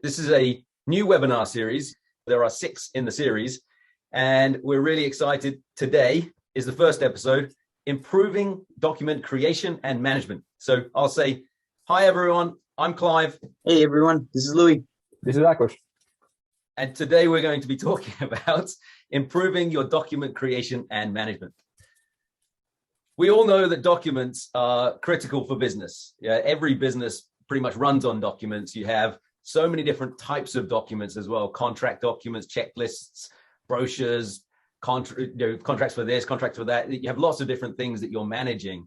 This is a new webinar series. There are 6 in the series, and we're really excited. Today is the first episode, Improving Document Creation and Management. So I'll say, hi everyone, I'm Clive. Hey everyone, this is Louis. This is Akos. And today we're going to be talking about improving your document creation and management. We all know that documents are critical for business. Every business pretty much runs on documents. You have so many different types of documents as well: contract documents, checklists, brochures, contracts for this, contracts for that. You have lots of different things that you're managing,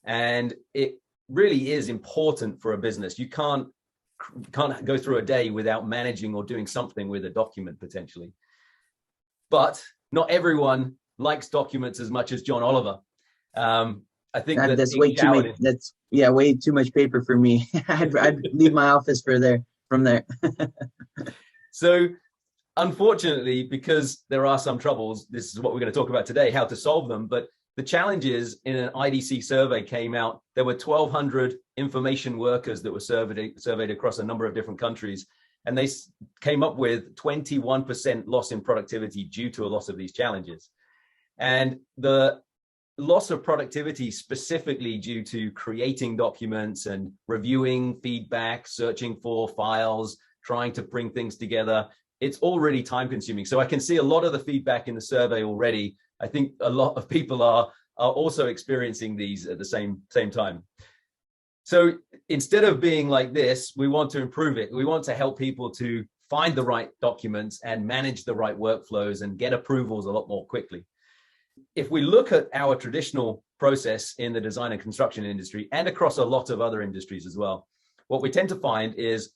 and it really is important for a business. You can't go through a day without managing or doing something with a document potentially. But not everyone likes documents as much as John Oliver. I think that's way too much. That's way too much paper for me. I'd leave my office from there. So unfortunately, because there are some troubles, this is what we're going to talk about today, how to solve them. But the challenge is, in an IDC survey came out, there were 1,200 information workers that were surveyed across a number of different countries. And they came up with 21% loss in productivity due to a loss of these challenges. And the loss of productivity specifically due to creating documents and reviewing feedback, searching for files, trying to bring things together, it's already time consuming. So I can see a lot of the feedback in the survey already. I think a lot of people are also experiencing these at the same time. So instead of being like this, we want to improve it. We want to help people to find the right documents and manage the right workflows and get approvals a lot more quickly. If we look at our traditional process in the design and construction industry and across a lot of other industries as well, what we tend to find is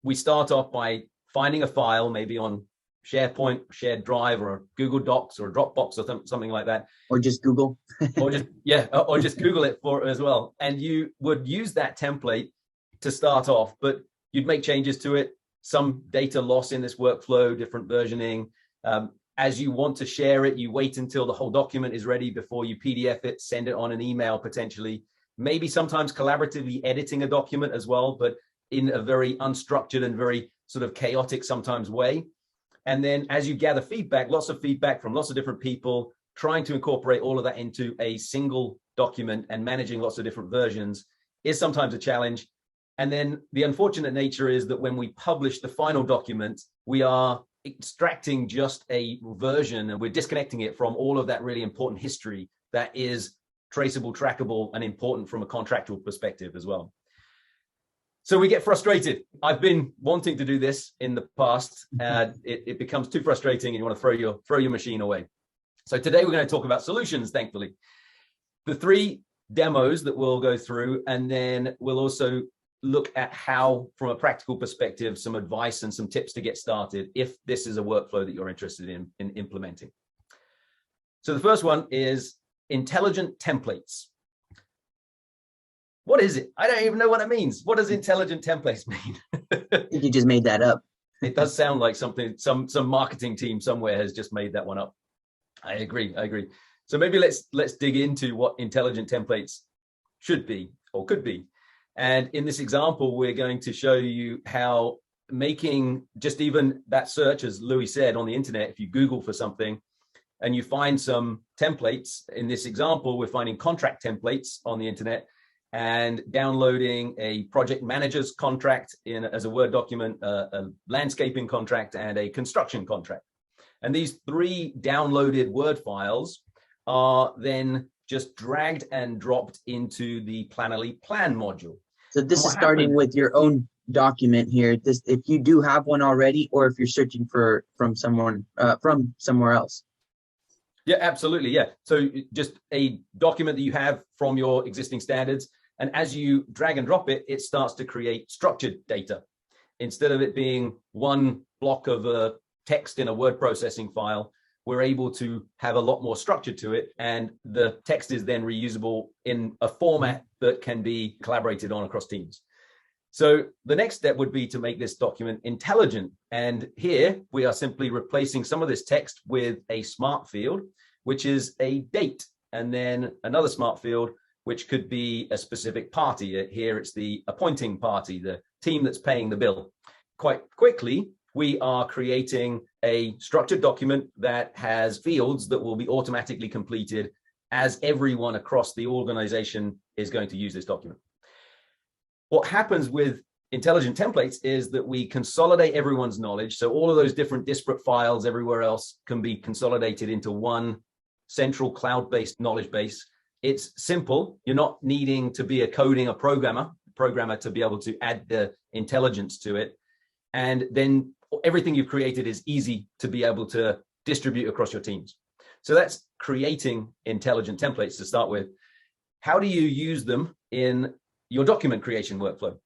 we start off by finding a file, maybe on SharePoint, shared drive, or Google Docs, or Dropbox, or something like that. Or just Google. or just Google it for as well. And you would use that template to start off, but you'd make changes to it, some data loss in this workflow, different versioning. As you want to share it, you wait until the whole document is ready before you PDF it, send it on an email potentially, maybe sometimes collaboratively editing a document as well, but in a very unstructured and very sort of chaotic sometimes way. And then as you gather feedback, lots of feedback from lots of different people, trying to incorporate all of that into a single document and managing lots of different versions is sometimes a challenge. And then the unfortunate nature is that when we publish the final document, we are extracting just a version and we're disconnecting it from all of that really important history that is traceable, trackable, and important from a contractual perspective as well. So we get frustrated. I've been wanting to do this in the past. It becomes too frustrating and you want to throw your machine away. So today we're going to talk about solutions, thankfully. The 3 demos that we'll go through, and then we'll also look at how, from a practical perspective, some advice and some tips to get started if this is a workflow that you're interested in implementing. So the first one is intelligent templates. What is it? I don't even know what it means. What does intelligent templates mean? I think you just made that up. It does sound like something some marketing team somewhere has just made that one up. I agree. So maybe let's dig into what intelligent templates should be or could be. And in this example, we're going to show you how making just even that search, as Louis said, on the internet, if you Google for something and you find some templates, in this example, we're finding contract templates on the internet and downloading a project manager's contract as a Word document, a landscaping contract, and a construction contract. And these 3 downloaded Word files are then just dragged and dropped into the Plannerly Plan module. So this is starting with your own document here. If you do have one already, or if you're searching from somewhere else. Yeah, absolutely. Yeah. So just a document that you have from your existing standards. And as you drag and drop it, it starts to create structured data. Instead of it being one block of text in a word processing file, we're able to have a lot more structure to it. And the text is then reusable in a format that can be collaborated on across teams. So the next step would be to make this document intelligent. And here we are simply replacing some of this text with a smart field, which is a date, and then another smart field, which could be a specific party. Here it's the appointing party, the team that's paying the bill. quite quickly, we are creating a structured document that has fields that will be automatically completed as everyone across the organization is going to use this document. What happens with intelligent templates is that we consolidate everyone's knowledge. So all of those different disparate files everywhere else can be consolidated into one central cloud-based knowledge base. It's simple. You're not needing to be a programmer to be able to add the intelligence to it. And then everything you've created is easy to be able to distribute across your teams. So that's creating intelligent templates to start with. How do you use them in your document creation workflow?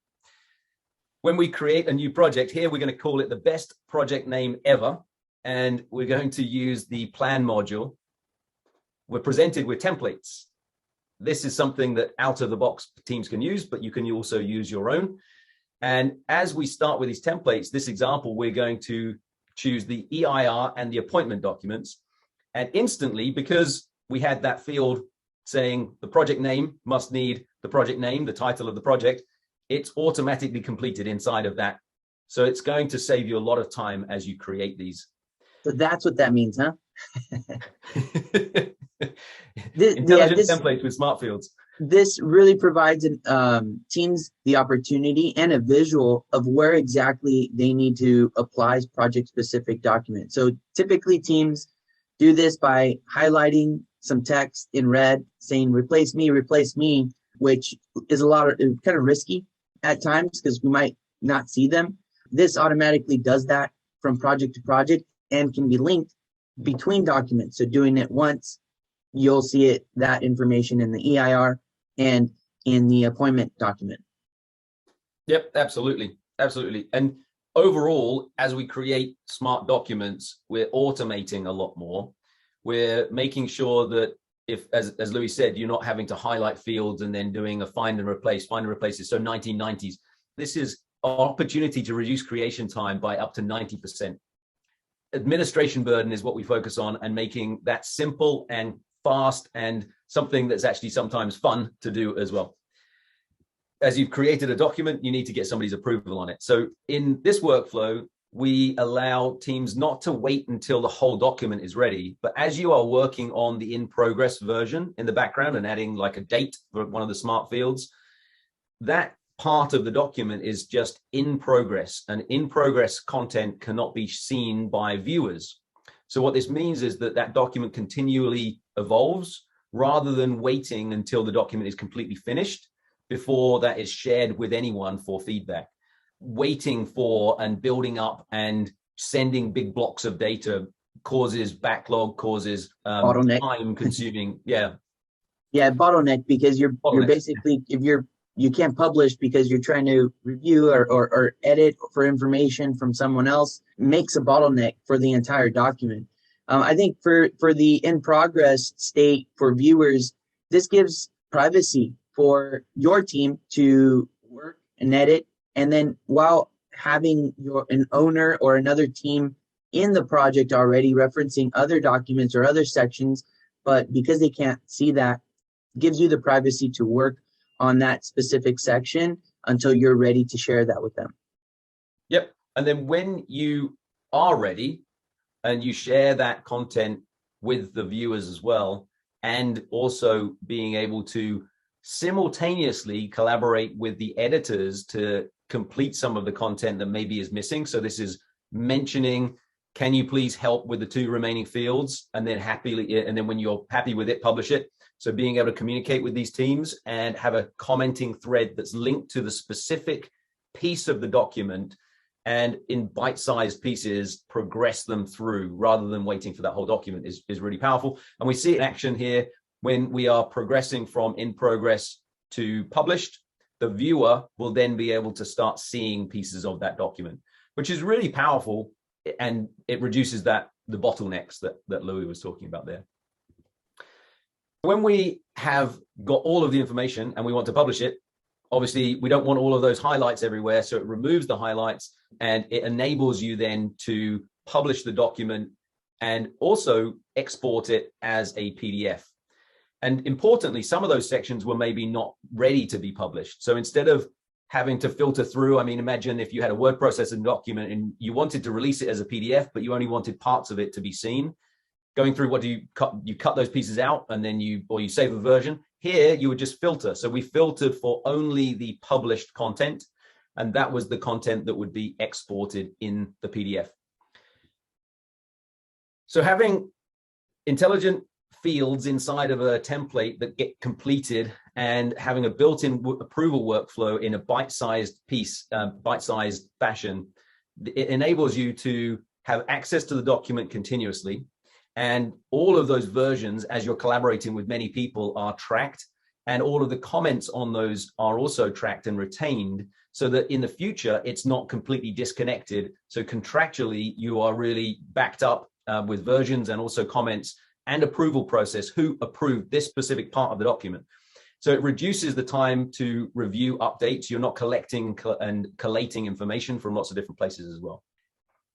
When we create a new project here, we're going to call it the best project name ever. And we're going to use the plan module. We're presented with templates. This is something that out of the box teams can use, but you can also use your own. And as we start with these templates, this example, we're going to choose the EIR and the appointment documents. And instantly, because we had that field saying the project name must need the project name, the title of the project, it's automatically completed inside of that. So it's going to save you a lot of time as you create these. So that's what that means, huh? Intelligent templates with smart fields. This really provides teams the opportunity and a visual of where exactly they need to apply project-specific documents. So typically teams do this by highlighting some text in red saying replace me, which is kind of risky at times because we might not see them. This automatically does that from project to project and can be linked between documents. So doing it once, you'll see that information in the EIR and in the appointment document. Yep, absolutely. And overall, as we create smart documents, we're automating a lot more. We're making sure that if, as Louis said, you're not having to highlight fields and then doing a find and replace is so 1990s. This is an opportunity to reduce creation time by up to 90%. Administration burden is what we focus on, and making that simple and fast and something that's actually sometimes fun to do as well. As you've created a document, you need to get somebody's approval on it. So in this workflow, we allow teams not to wait until the whole document is ready, but as you are working on the in-progress version in the background and adding like a date for one of the smart fields, that part of the document is just in progress, and in progress content cannot be seen by viewers. So what this means is that that document continually evolves rather than waiting until the document is completely finished before that is shared with anyone for feedback. Waiting for and building up and sending big blocks of data causes backlog, causes time consuming. Bottleneck, because you're basically, if you can't publish because you're trying to review or edit for information from someone else, makes a bottleneck for the entire document. I think for the in progress state for viewers, this gives privacy for your team to work and edit. And then while having an owner or another team in the project already referencing other documents or other sections, but because they can't see that, gives you the privacy to work on that specific section until you're ready to share that with them. Yep. And then when you are ready and you share that content with the viewers as well, and also being able to simultaneously collaborate with the editors to complete some of the content that maybe is missing. So this is mentioning, can you please help with the 2 remaining fields? And then when you're happy with it, publish it. So being able to communicate with these teams and have a commenting thread that's linked to the specific piece of the document, and in bite-sized pieces, progress them through rather than waiting for that whole document is really powerful. And we see it in action here when we are progressing from in progress to published. The viewer will then be able to start seeing pieces of that document, which is really powerful, and it reduces the bottlenecks that Louis was talking about there. When we have got all of the information and we want to publish it, obviously we don't want all of those highlights everywhere, so it removes the highlights and it enables you then to publish the document and also export it as a PDF. And importantly, some of those sections were maybe not ready to be published. So instead of having to filter through. I mean, imagine if you had a word processing document and you wanted to release it as a PDF, but you only wanted parts of it to be seen. Going through, what do you cut? You cut those pieces out, and then you save a version. Here, you would just filter. So we filtered for only the published content, and that was the content that would be exported in the PDF. So having intelligent fields inside of a template that get completed and having a built-in approval workflow in a bite-sized piece, bite-sized fashion, it enables you to have access to the document continuously. And all of those versions, as you're collaborating with many people, are tracked. And all of the comments on those are also tracked and retained, so that in the future, it's not completely disconnected. So contractually, you are really backed up with versions and also comments and approval process, who approved this specific part of the document. So it reduces the time to review updates. You're not collecting and collating information from lots of different places as well.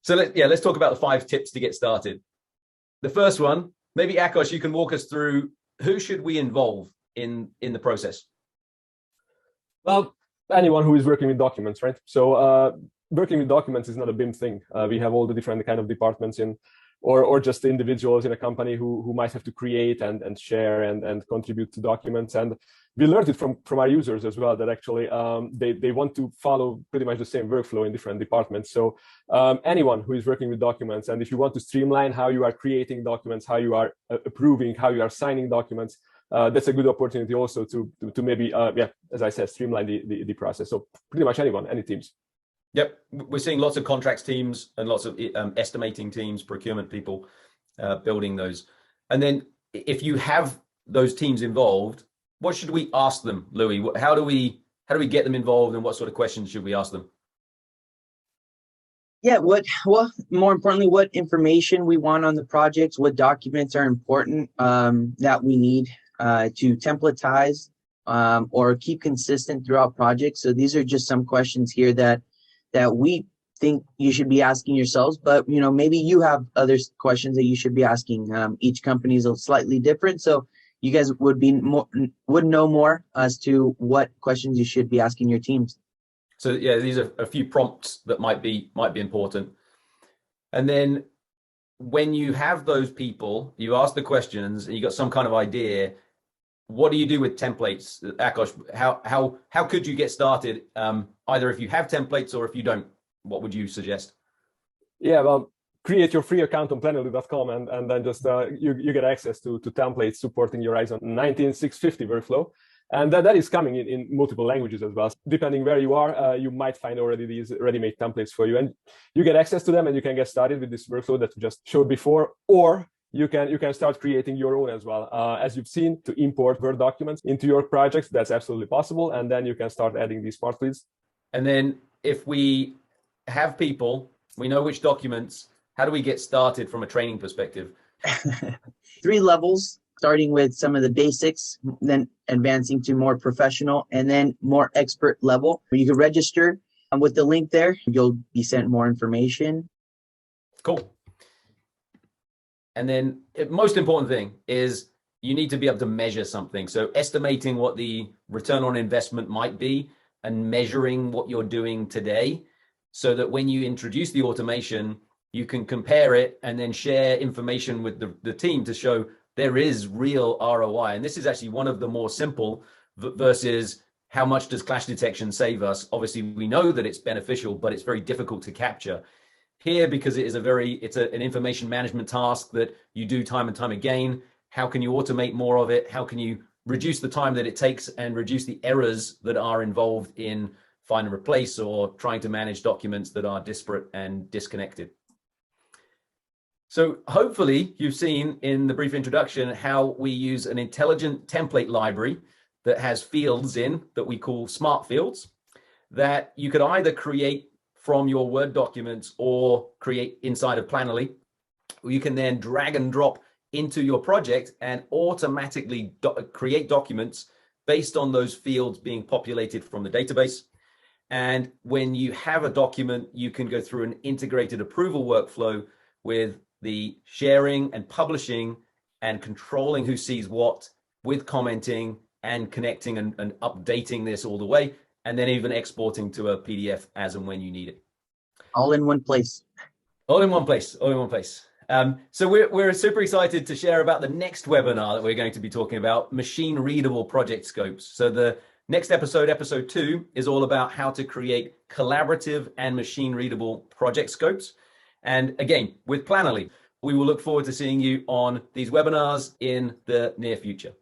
So let's talk about the 5 tips to get started. The first one, maybe Akos, you can walk us through who should we involve in the process? Well, anyone who is working with documents, right? So working with documents is not a BIM thing. We have all the different kind of departments in, or just individuals in a company who might have to create and share and contribute to documents. And we learned it from our users as well, that actually they want to follow pretty much the same workflow in different departments. So anyone who is working with documents, and if you want to streamline how you are creating documents, how you are approving, how you are signing documents, that's a good opportunity also to maybe, as I said, streamline the process. So pretty much anyone, any teams. Yep, we're seeing lots of contracts teams and lots of estimating teams, procurement people building those. And then if you have those teams involved, what should we ask them, Louis? How do we get them involved, and what sort of questions should we ask them? Yeah, more importantly, what information we want on the projects, what documents are important that we need to templatize or keep consistent throughout projects. So these are just some questions here that we think you should be asking yourselves, but maybe you have other questions that you should be asking. Each company is slightly different, so you guys would know more as to what questions you should be asking your teams. So yeah, these are a few prompts that might be important. And then when you have those people, you ask the questions and you got some kind of idea. What do you do with templates, Akos? How could you get started? Either if you have templates or if you don't, what would you suggest? Yeah, well, create your free account on Plannerly.com and then just you get access to templates supporting your ISO 19650 workflow. And that is coming in multiple languages as well. Depending where you are, you might find already these ready-made templates for you. And you get access to them and you can get started with this workflow that we just showed before, or you can start creating your own as well. As you've seen, to import Word documents into your projects, that's absolutely possible. And then you can start adding these smart grids. And then if we have people, we know which documents, how do we get started from a training perspective? 3 levels, starting with some of the basics, then advancing to more professional, and then more expert level. You can register with the link there. You'll be sent more information. Cool. And then most important thing is you need to be able to measure something. So estimating what the return on investment might be and measuring what you're doing today, so that when you introduce the automation, you can compare it and then share information with the team to show there is real ROI. And this is actually one of the more simple versus how much does clash detection save us? Obviously, we know that it's beneficial, but it's very difficult to capture. Here, because it is an information management task that you do time and time again. How can you automate more of it? How can you reduce the time that it takes and reduce the errors that are involved in find and replace or trying to manage documents that are disparate and disconnected? So hopefully you've seen in the brief introduction how we use an intelligent template library that has fields in that we call smart fields that you could either create from your Word documents or create inside of Plannerly. You can then drag and drop into your project and automatically create documents based on those fields being populated from the database. And when you have a document, you can go through an integrated approval workflow with the sharing and publishing and controlling who sees what, with commenting and connecting and updating this all the way. and then even exporting to a PDF as and when you need it. All in one place. All in one place, all in one place. So we're super excited to share about the next webinar that we're going to be talking about, machine readable project scopes. So the next episode, episode 2, is all about how to create collaborative and machine readable project scopes. And again, with Plannerly, we will look forward to seeing you on these webinars in the near future.